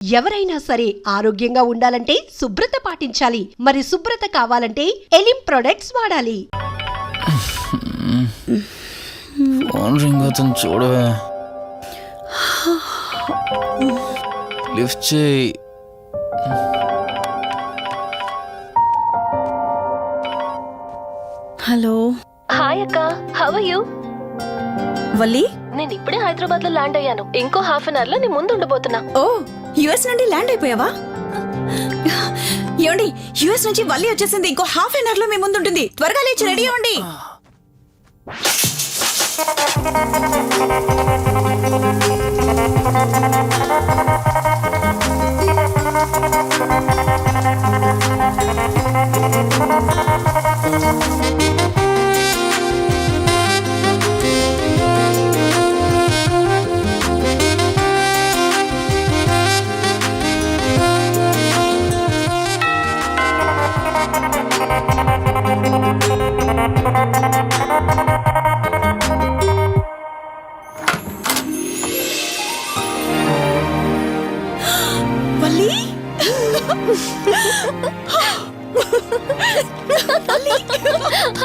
ఎవరైనా సరే ఆరోగ్యంగా ఉండాలంటే శుభ్రత పాటించాలి. మరి శుభ్రత కావాలంటే ఎలిం ప్రొడక్ట్స్ వాడాలి. ఫోన్ రింగ్ అవుతుంది చూడవే. లిఫ్ట్ చేయి. హలో. హాయ్ అక్క, హౌ ఆర్ యు? వల్లి, నేను ఇప్పుడే హైదరాబాద్ లో ల్యాండ్ అయ్యాను. ఇంకో హాఫ్ అన్ అవర్ లో నీ ముందు ఉండబోతున్నా. ఓ, యుఎస్ నుండి ల్యాండ్ అయిపోయావా? ఏమండి, యుఎస్ నుంచి వల్లి వచ్చేసింది. ఇంకో హాఫ్ అన్ అవర్ లో మీ ముందు ఉంటుంది. త్వరగా లేచి రెడీ అవ్వండి.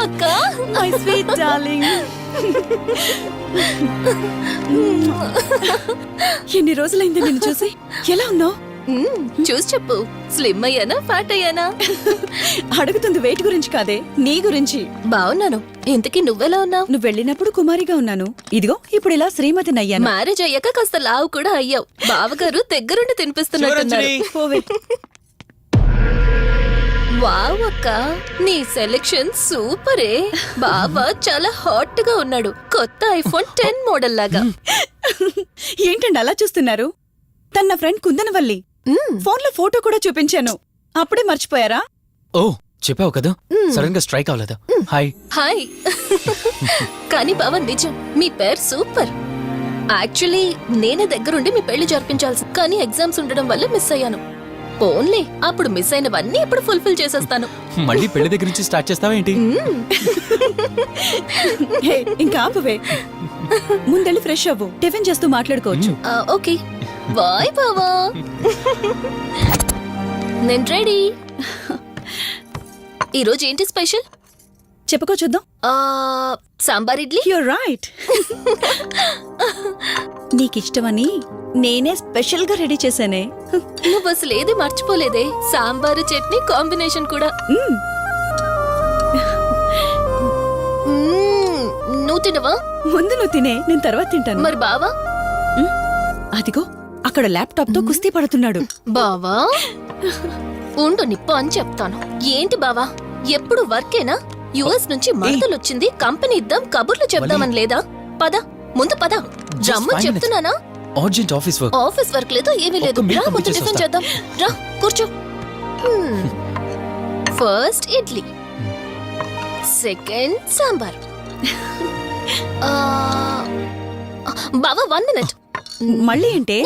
అక్క, మై స్వీట్ డార్లింగ్. ఎన్ని రోజులైంది నిన్ను చూసి. ఎలా ఉన్నావు? చూసి చెప్పు. స్లిమ్ అయ్యానా, ఫ్యాట్ అయ్యానా? అడుగుతుంది వెయిట్ గురించి కాదే, నీ గురించి. బాగున్నాను. ఇంతకీ నువ్వెలా ఉన్నావు? నువ్వు వెళ్ళినప్పుడు కుమారిగా ఉన్నాను. ఇదిగో ఇప్పుడు ఇలా శ్రీమతిని అయ్యాను. మ్యారేజ్ అయ్యాక కాస్త లావు కూడా అయ్యావు. బావగారు దగ్గరుండి తినిపిస్తున్నారు. వావ్ అక్క, నీ సెలెక్షన్ సూపరే. బావ చాలా హాట్ గా ఉన్నాడు. కొత్త ఐఫోన్ 10 మోడల్ లాగా. ఏంటండి అలా చూస్తున్నారు? తన ఫ్రెండ్ కుందనవల్లి. ఫోన్ లో ఫోటో కూడా చూపించాను. అప్పుడే మర్చిపోయారా? ఓ, చెప్పావు కదా, సడన్ గా స్ట్రైక్ అవ్వలేదు. Hi hi. కానీ బావ నిజం, మీ పేరు సూపర్. యాక్చువల్లీ నేనే దగ్గరుండి మీ పెళ్లి జరిపించాల్సి, కానీ ఎగ్జామ్స్ ఉండడం వల్ల మిస్ అయ్యాను. పోన్లే, అప్పుడు మిస్ అయినవన్నీ ఇప్పుడు ఫుల్ఫిల్ చేసేస్తాను. మళ్ళీ పెళ్లి దగ్గర నుంచి స్టార్ట్ చేస్తావా ఏంటి? ఇంకా ఆపువే. ముందెళ్ళి ఫ్రెష్ అవ్వు, టిఫిన్ చేస్తూ మాట్లాడుకోవచ్చు. ఓకే బాయ్ బావా. నేను రెడీ. ఈరోజు ఏంటి స్పెషల్ చెప్పుకో చూద్దాం. సాంబార్ ఇడ్లీ. You're right. నీకిష్టమని నేనే స్పెషల్ గా రెడీ చేశానే. నువ్వు అసలు ఏది మర్చిపోలేదే. సాంబారు చట్నీ కాంబినేషన్ కూడా. నువ్వు తినవా? ముందు నువ్వు తినే, నేను తర్వాత తింటాను. మరి బావా? అదిగో అక్కడ ల్యాప్టాప్ తో కుస్తీ పడుతున్నాడు. బావా ఉండు, నిప్పు అని చెప్తాను. ఏంటి బావా, ఎప్పుడు వర్కేనా? యుఎస్ నుంచి మరదలొచ్చింది, కంపెనీ ఇద్దాం, కబుర్లు చెప్దామని లేదా? పద ముందు పద. జమ్ము చెప్తున్నానా? Urgent office work. Office work లేదు, ఏమీ లేదు. రా ముందు టిఫిన్ చేద్దాం. రా కూర్చో. First idli, second sambar. బావా 1 మినిట్. మళ్ళీ అంటే?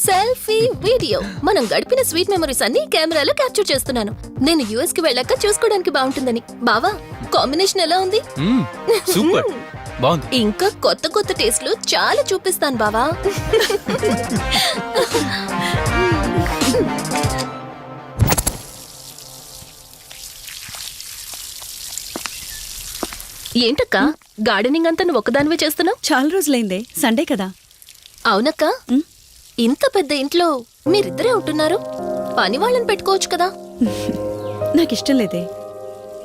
Selfie video. మనం గడిపిన స్వీట్ మెమరీస్ అన్ని కెమెరాలో క్యాప్చర్ చేస్తున్నాను. నేను యుఎస్ కి వెళ్ళాక చూసుకోవడానికి బాగుంటుందని. బావా కాంబినేషన్ ఎలా ఉంది? సూపర్, బాగుంది. ఇంకా కొత్త కొత్త టేస్ట్లు చాలా చూపిస్తాను బావా. ఏంటక్క, గార్డెనింగ్ అంతా నువ్వు ఒక్కదానివే చేస్తున్నావు? చాలా రోజులైందే, సండే కదా. అవునక్క, ఇంత పెద్ద ఇంట్లో మీరిద్దరే ఉంటున్నారు. పని వాళ్ళని పెట్టుకోవచ్చు కదా. నాకిష్టం లేదే.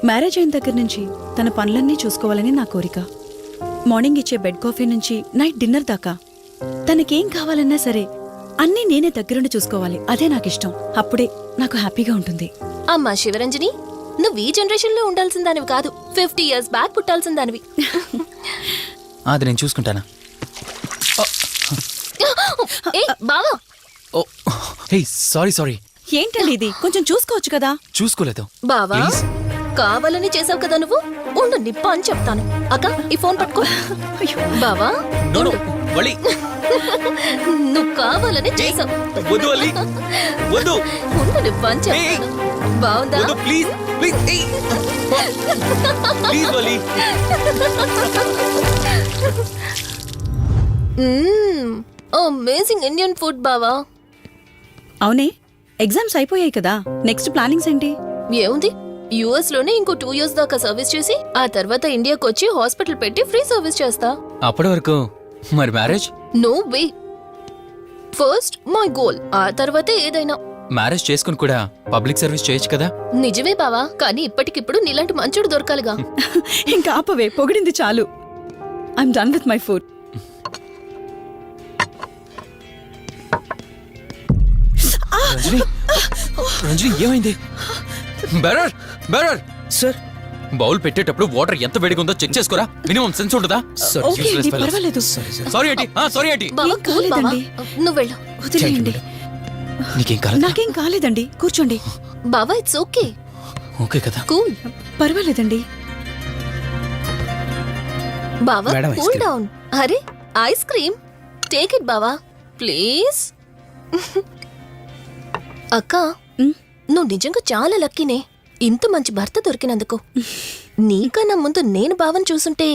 మ్యారేజ్ అయిన దగ్గర నుంచి తన పనులన్నీ చూసుకోవాలని నా కోరిక. మార్నింగ్ ఇచ్చే బెడ్ కాఫీ నుంచి నైట్ డిన్నర్ దాకా తనకేం కావాలన్నా సరే అన్నీ నేనే దగ్గరుండి చూసుకోవాలి. అదే నాకిష్టం. అప్పుడే నాకు హ్యాపీగా ఉంటుంది. అమ్మా శివరంజని, నువ్వు ఈ జనరేషన్ లో ఉండాల్సిన దానివి కాదు. 50 years బ్యాక్ పుట్టాల్సిన దానివి. అది నేను చూసుకుంటానా? బావా. ఓ హే, సారీ. ఏంటండి ఇది? కొంచెం చూసుకోవచ్చు కదా. చూసుకోలేదు బావా, కావాలని చేసావు కదా నువ్వు. ఉండు, నిప్ప అని చెప్తాను. అక్క ఈ ఫోన్ పట్టుకో. బావా నువ్వు కావాలని చేసావు. ఉండు, నిప్ప అని చెప్తాను. బావుందా? అమేజింగ్ ఇండియన్ ఫుడ్ బావా. అవునే, ఎగ్జామ్స్ అయిపోయాయి కదా, నెక్స్ట్ ప్లానింగ్స్ ఏంటి? ఏముంది, యుఎస్ లోనే ఇంకో 2 years దాకా సర్వీస్ చేసి ఆ తర్వాత ఇండియాకి వచ్చి హాస్పిటల్ పెట్టి ఫ్రీ సర్వీస్ చేస్తా. అప్పటి వరకు మరి marriage? No way. First my goal, ఆ తర్వాతే ఏదైనా. మ్యారేజ్ చేసుకుని కూడా పబ్లిక్ సర్వీస్ చేయొచ్చు కదా. నిజమే బావా, కానీ ఇప్పటికిప్పుడు నీలాంటి మంచుడు దొరకాలిగా. ఇంకా ఆపవే, పొగిడింది చాలు. I'm done with my food. Ranjani, Ranjani ఏమైంది? బెరర్ బెరర్ సార్ బౌల్ పెట్టేటప్పుడు వాటర్ ఎంత వేడిగా ఉందో చెక్ చేసుకోరా. మినిమం సెన్స్ ఉంటుందా? ఓకే అండి, పర్వాలేదు. సారీ ఏంటి, సారీ ఏంటి. బావా ఏం కూల్ బావా, కాలేదండి. నువ్వు వెళ్ళు. వదిలేయండి. నీకేం కాలేదు? నాకేం కాలేదండి, కూర్చోండి. బావా ఇట్స్ ఓకే, ఓకే కదా. కూల్. పర్వాలేదండి. బావా madam, ice cool cream. Down. అరే ఐస్ క్రీమ్, టేక్ ఇట్ బావా ప్లీజ్. అక్క, ఉమ్, నువ్వు నిజంగా చాలా లక్కీనే, ఇంత మంచి భర్త దొరికినందుకు. నీకన్నా ముందు నేను బావని చూసుంటే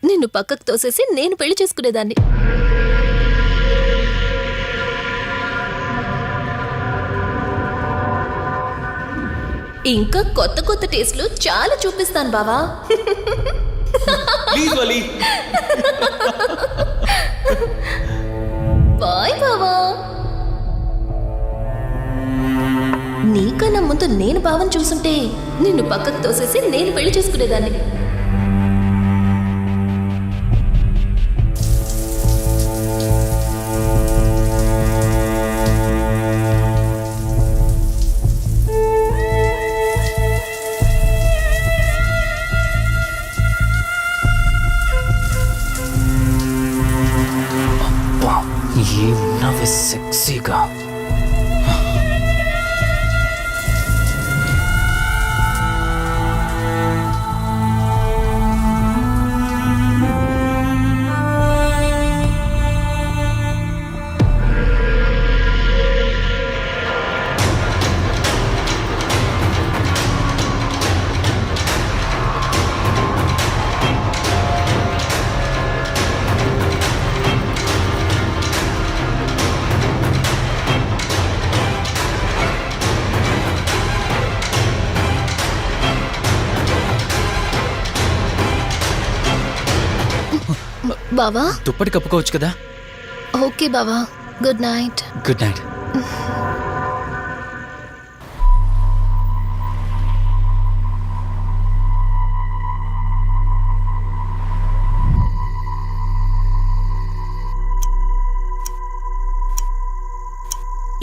నిన్ను పక్కకు తోసేసి నేను పెళ్లి చేసుకునేదాన్ని. ఇంకా కొత్త కొత్త టేస్ట్లు చాలా చూపిస్తాను బావా. Please Vali. బాయ్ బావా. నీకన్నా ముందు నేను బావని చూసుంటే నిన్ను పక్కకు తోసేసి నేను పెళ్లి చేసుకునేదాన్ని. ఏమున్నావే సెక్సీగా. బావా దుప్పటి కప్పుకోవచ్చు కదా. ఓకే బావా, good night. Good night.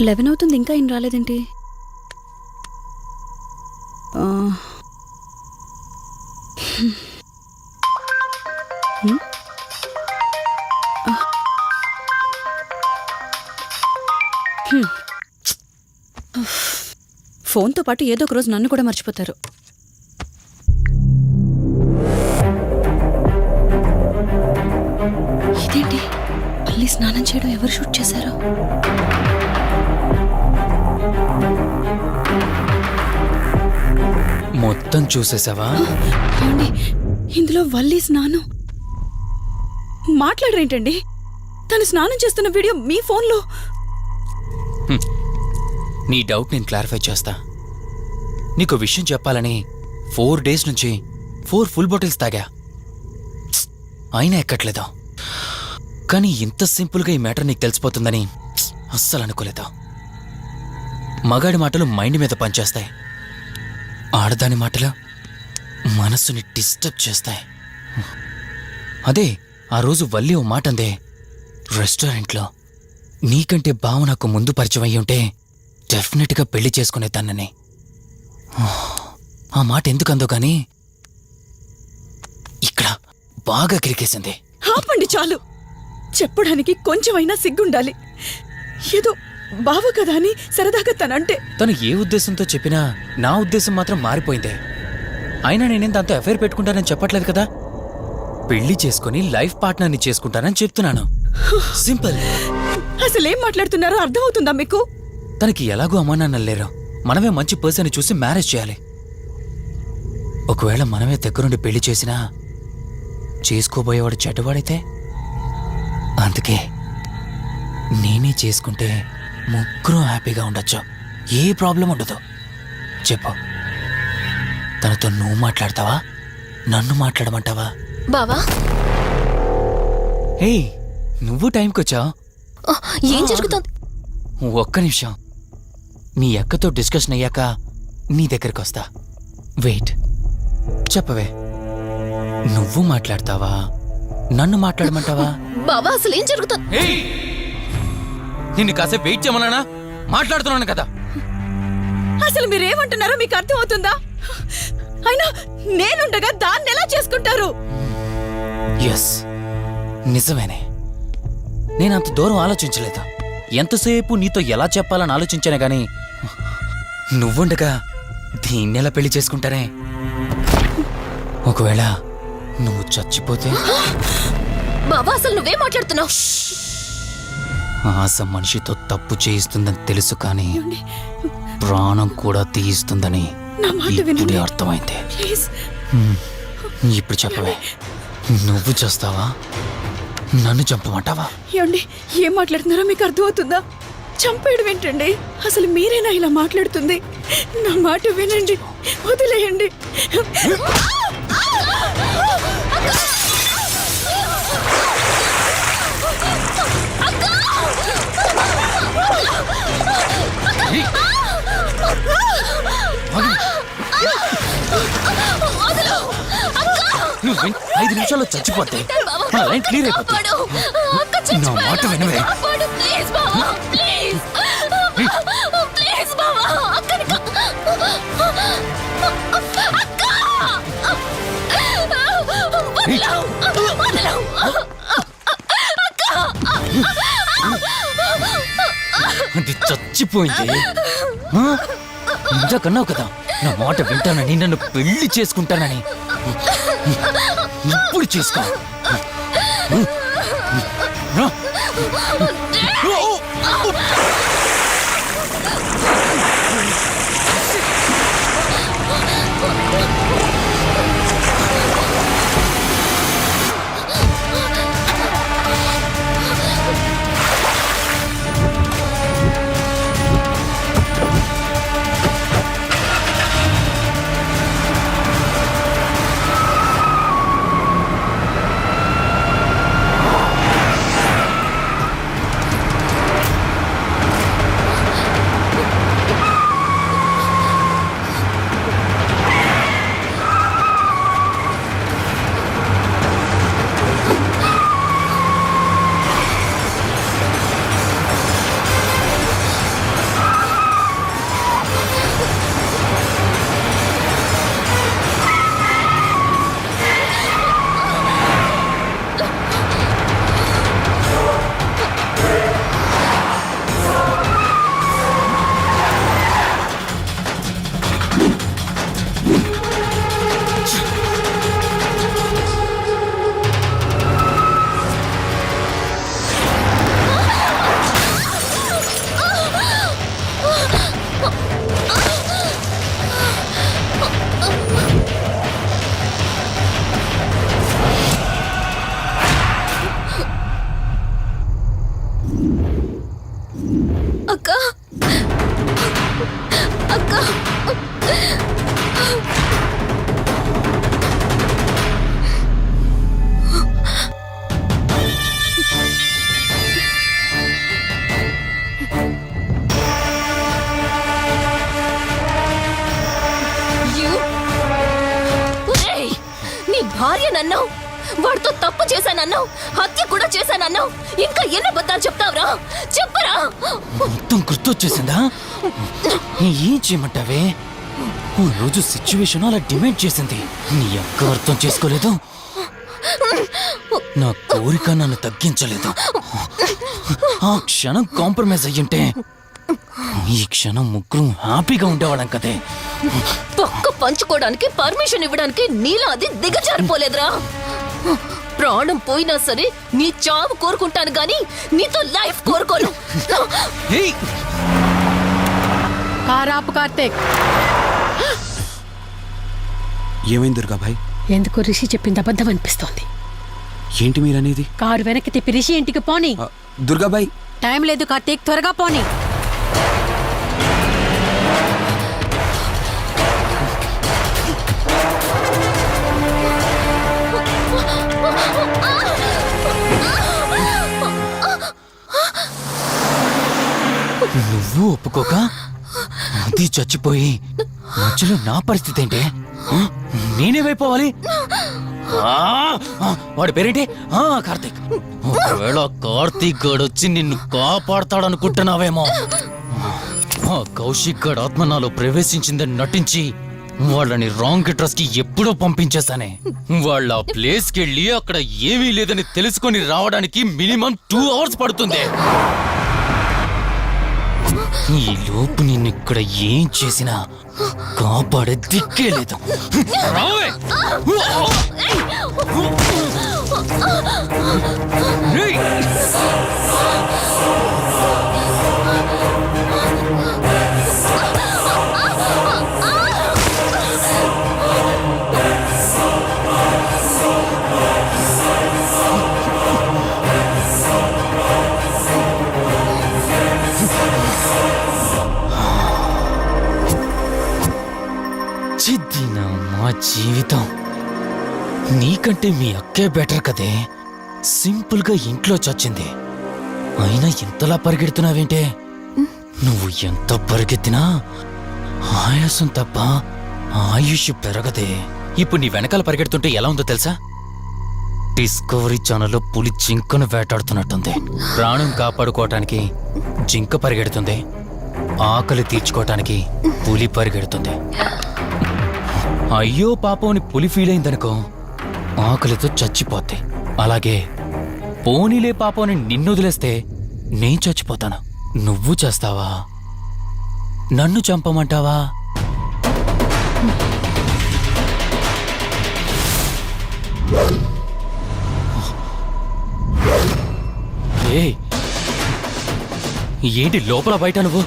Eleven అవుతుంది, ఇంకా ఏం రాలేదేంటి? ఆ, హ్మ్? ఆ. హ్మ్. ఫోన్తో పాటు ఏదో ఒక రోజు నన్ను కూడా మర్చిపోతారు. ఇదేంటి, మళ్ళీ స్నానం చేయడం ఎవరు షూట్ చేశారు? మొత్తం చూసేసావా? ఏమండి, ఇందులో వల్లి స్నానం మాట్లాడరేంటండి? తను స్నానం చేస్తున్న వీడియో మీ ఫోన్లో. నీ డౌట్ నేను క్లారిఫై చేస్తా. నీకు విషయం చెప్పాలని 4 days నుంచి 4 full bottles తాగా, అయినా ఎక్కట్లేదు. కానీ ఇంత సింపుల్గా ఈ మ్యాటర్ నీకు తెలిసిపోతుందని అస్సలు అనుకోలేదు. మగాడి మాటలు మైండ్ మీద పనిచేస్తాయి, ఆడదాని మాటలు మనస్సుని డిస్టర్బ్ చేస్తాయి. అదే ఆ రోజు వల్లి ఓ మాట అందే రెస్టారెంట్లో, నీకంటే బావ నాకు ముందు పరిచయం అయ్యి ఉంటే డెఫినెట్గా పెళ్లి చేసుకునేదాన్నని. ఆ మాట ఎందుకందో గానీ ఇక్కడ బాగా కిరికేసింది. ఆపండి చాలు, చెప్పడానికి కొంచెమైనా సిగ్గుండాలి. ఏదో బావ కదా అని సరదాగా తనంటే. తను ఏ ఉద్దేశంతో చెప్పినా నా ఉద్దేశం మాత్రం మారిపోయిందే. అయినా నేనేం దాంతో అఫైర్ పెట్టుకుంటానని చెప్పట్లేదు కదా. పెళ్లి చేసుకుని లైఫ్ పార్ట్నర్ని చేసుకుంటానని చెప్తున్నాను. సింపుల్. అసలేం మాట్లాడుతున్నారో అర్థమవుతుందా మీకు? తనకి ఎలాగో అమ్మానాన్నలు లేరు, మనమే మంచి పర్సన్ చూసి మ్యారేజ్ చేయాలి. ఒకవేళ మనమే దగ్గరుండి పెళ్లి చేసినా చేసుకోబోయేవాడు చెడ్డవాడైతే, అందుకే నేనే చేసుకుంటే ముగ్గురు హ్యాపీగా ఉండొచ్చు, ఏ ప్రాబ్లం ఉండదు. చెప్పు, తనతో నువ్వు మాట్లాడతావా, నన్ను మాట్లాడమంటావా? బావా హే, నువ్వు టైంకి వచ్చావు. ఆ, ఏం జరుగుతుంది? ఒక్క నిమిషం, మీ అక్కతో డిస్కషన్ అయ్యాక నీ దగ్గరికి వస్తా. వెయిట్, చెప్పవే, నువ్వు మాట్లాడతావా, నన్ను మాట్లాడమంటావా? బావా అసలు ఏం జరుగుతుంది? నిన్ను కాసేపు వెయిట్ చేయమన్నానా? మాట్లాడుతున్నాను కదా. అసలు మీరేమంటున్నారో మీకు అర్థమవుతుందా? అయినా నేనుండగా దాన్ని ఎలా చేసుకుంటారు? ఎస్, నిజమేనే. నేనంత దూరం ఆలోచించలేదు. ఎంతసేపు నీతో ఎలా చెప్పాలని ఆలోచించానే గాని నువ్వుండగా దీన్నెలా పెళ్లి చేసుకుంటానే? ఒకవేళ నువ్వు చచ్చిపోతే? బావా అసలు నువ్వేం మాట్లాడుతున్నావు? ఆశ మనిషితో తప్పు చేయిస్తుందని తెలుసు, కానీ ప్రాణం కూడా తీయిస్తుందని నా మాట ఇప్పుడే వినండి. అర్థమైంది. ప్లీజ్. ఇప్పుడు చెప్పవే, నువ్వు చేస్తావా, నన్ను చంపమంటావా? ఏమండి, ఏం మాట్లాడుతున్నారో మీకు అర్థమవుతుందా? చంపేయడం ఏంటండి? అసలు మీరేనా ఇలా మాట్లాడుతుంది? నా మాట వినండి, వదిలేయండి. నువ్వు 5 నిమిషాల్లో చచ్చిపోతే నా లైన్ క్లియర్ అయిపోతుంది. నా మాట వినవే. ప్లీజ్ బావా, ప్లీజ్ ప్లీజ్ బావా, అక్కని అది చచ్చిపోయింది. ఇంతకన్నావు కదా నా మాట వింటానని, నన్ను పెళ్లి చేసుకుంటానని. ఇప్పుడు చేసుకో. అక్క అక్క నీ భార్య నన్నావు, వాడితో తప్పు చేశానన్నావు, హత్య కూడా చేశానన్నావు. ఇంకా ఎన్ని అబద్ధాలు చెప్తావురా? చెప్పరా? మొత్తం గుర్తొచ్చేసిందా? ఏం చేయమంటావే? ఓ రోజు సిచ్యువేషన్ అలా డిమాండ్ చేసింది. నీ అక్క అర్థం చేసుకోలేదు, నా కోరిక నన్ను తగ్గించలేదు. ఆ క్షణం కాంప్రమైజ్ అయ్యుంటే ఈ క్షణం ముగ్గురు హ్యాపీగా ఉండేవాళ్ళం కదే. పక్క పంచుకోవడానికి పర్మిషన్ ఇవ్వడానికి నీలా అది దిగజారిపోలేదురా. ప్రాణం పోయినా సరే నీ చావు కోరుకుంటాను గాని నీతో లైఫ్ కోరుకోను. ఏయ్! కారాపు కార్తీక్, ఏమైంది దుర్గాభాయ్? ఎందుకు రిషి చెప్పింది అబద్ధం అనిపిస్తోంది. ఏంటి మీరనేది? కారు వెనక్కి తిప్పి రిషి ఇంటికి పోని. దుర్గాభాయ్, టైం లేదు కార్తీక్, త్వరగా పోని. నువ్వు ఒప్పుకోక అది చచ్చిపోయి మధ్యలో నా పరిస్థితి ఏంటి? నేనేమైపోవాలి? వాడి పేరేంటి? కార్తీక్. ఒకవేళ కార్తీక్ గాడు వచ్చి నిన్ను కాపాడతాడనుకుంటున్నావేమో. కౌశిక్ గాడు ఆత్మ నాలో ప్రవేశించిందని నటించి వాళ్ళని రాంగ్ అడ్రస్ కి ఎప్పుడో పంపించేశానే. వాళ్ళ ప్లేస్ కి వెళ్ళి అక్కడ ఏమీ లేదని తెలుసుకొని రావడానికి మినిమం 2 hours పడుతుంది. ఈ లోపు నిన్ను ఇక్కడ ఏం చేసినా కాపాడే దిక్కే లేదు. రావే! ఏయ్! చిద్దినా మా జీవితం. నీకంటే మీ అక్కే బెటర్ కదే. సింపుల్ గా ఇంట్లో చచ్చింది. అయినా ఇంతలా పరిగెడుతున్నావేంటే? నువ్వు ఎంత పరిగెత్తినా ఆయాసం తప్ప ఆయుష్ పెరగదే. ఇప్పుడు నీ వెనకాల పరిగెడుతుంటే ఎలా ఉందో తెలుసా? డిస్కవరీ ఛానల్లో పులి జింకను వేటాడుతున్నట్టుంది. ప్రాణం కాపాడుకోవటానికి జింక పరిగెడుతుంది, ఆకలి తీర్చుకోవటానికి పులి పరిగెడుతుంది. అయ్యో పాపం అని పులి ఫీల్ అయిందనుకో, ఆకలితో చచ్చిపోద్ది. అలాగే పోనీలే పాపం అని నిన్ను వదిలేస్తే నేను చచ్చిపోతాను. నువ్వు చేస్తావా? నన్ను చంపమంటావా? ఏయ్, ఏంటి లోపల బయట నువ్వు?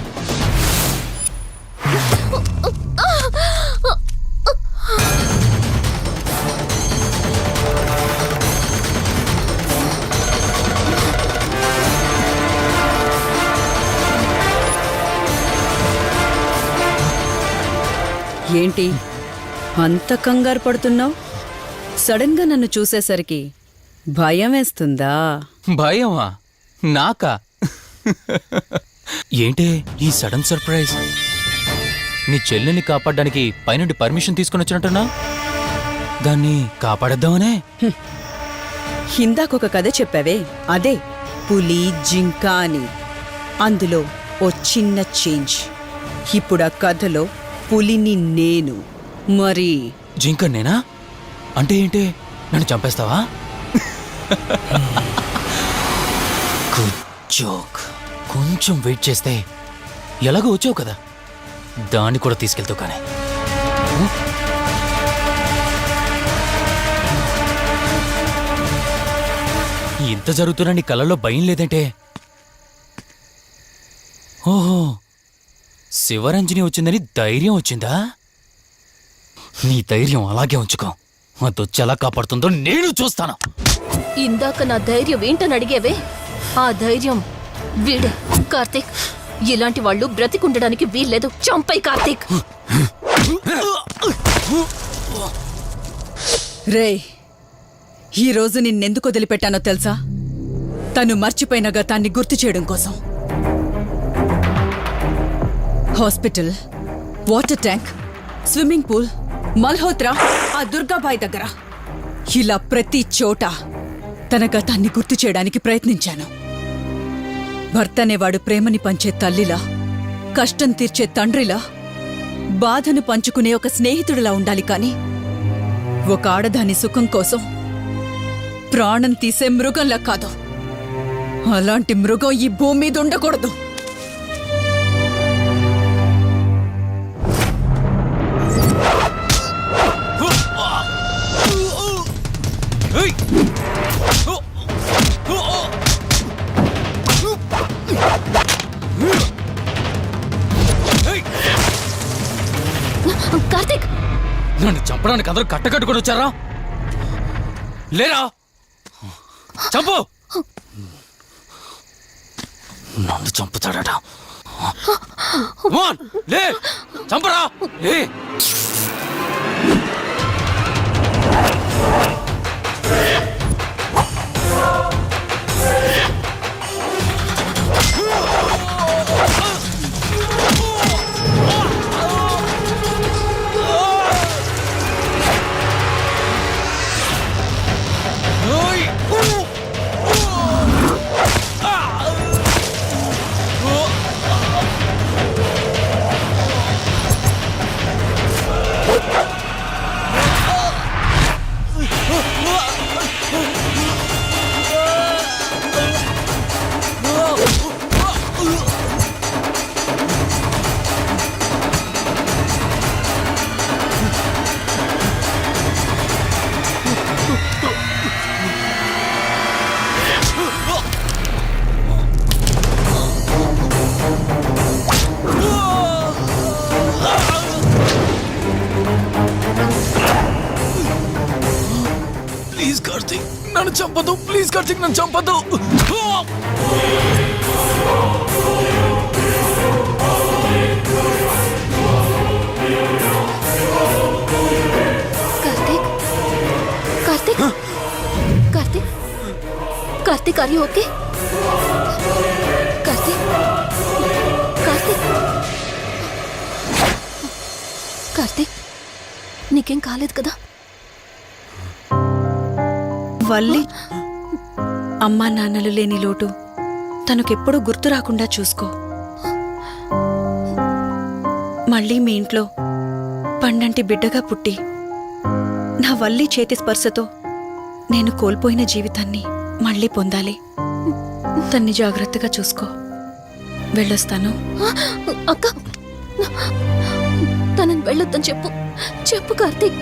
ఏంటి అంత కంగారు పడుతున్నావు? సడన్ గా నన్ను చూసేసరికి భయం వేస్తుందా? భయమా? నాకా? ఏంటే ఈ సడన్ సర్ప్రైజ్? నీ చెల్లెల్ని కాపాడడానికి పైనుండి పర్మిషన్ తీసుకుని వచ్చినట్టున్నా? దాన్ని కాపాడేద్దామనే? ఇందాకొక కథ చెప్పావే, అదే పులి జింక అని. అందులో ఓ చిన్న చేంజ్. ఇప్పుడు ఆ కథలో పులిని నేను. మరి జింక నేనా? అంటే ఏంటి? నన్ను చంపేస్తావా? Good joke. కొంచెం వెయిట్ చేస్తే ఎలాగో వచ్చావు కదా, దాన్ని కూడా తీసుకెళ్తావు. కానీ ఇంత జరుగుతున్నా నీ కళ్ళల్లో భయం లేదంటే? ఓహో, శివరంజని వచ్చిందని ధైర్యం వచ్చిందా? నీ ధైర్యం అలాగే ఉంచుకో. అదొచ్చి ఎలా కాపాడుతుందో నేను చూస్తాను. ఇందాక నా ధైర్యం ఏంటని అడిగేవే, ఆ ధైర్యం వీడే. కార్తీక్, ఇలాంటి వాళ్ళు బ్రతికుండడానికి వీల్లేదు. చంపై కార్తీక్. రే, ఈరోజు నిన్నెందుకు వదిలిపెట్టానో తెలుసా? తను మర్చిపోయిన గతాన్ని గుర్తు చేయడం కోసం. Hospital, water tank, swimming pool, Malhotra, ఆ దుర్గాబాయ్ దగ్గర, ఇలా ప్రతి చోట తన గతాన్ని గుర్తు చేయడానికి ప్రయత్నించాను. భర్తనేవాడు ప్రేమని పంచే తల్లిలా, కష్టం తీర్చే తండ్రిలా, బాధను పంచుకునే ఒక స్నేహితుడిలా ఉండాలి. కాని ఒక ఆడదాని సుఖం కోసం ప్రాణం తీసే మృగంలా కాదు. అలాంటి మృగం ఈ భూమి మీద ఉండకూడదు. కార్తీక్, నన్ను చంపడానికి అందరూ కట్టకట్టుకొని వచ్చారా? లేరా? చంపు! నన్ను చంపుతాడట. లే, చంపరా! లే! నన్ను చంపదు ప్లీజ్ కార్తీక్, నన్ను చంపదు. Karthik Karthik Karthik Karthik are you okay? Karthik Karthik Karthik నీకేం కాలేదు కదా? వల్లి, అమ్మా నాన్నలు లేని లోటు తనకెప్పుడూ గుర్తు రాకుండా చూసుకో. మళ్ళీ మీ ఇంట్లో పండంటి బిడ్డగా పుట్టి నా వల్లి చేతి స్పర్శతో నేను కోల్పోయిన జీవితాన్ని మళ్ళీ పొందాలి. తన్ని జాగ్రత్తగా చూసుకో. వెళ్ళొస్తాను. అక్క తనని వెళ్ళొద్దని చెప్పు. చెప్పు కార్తీక్.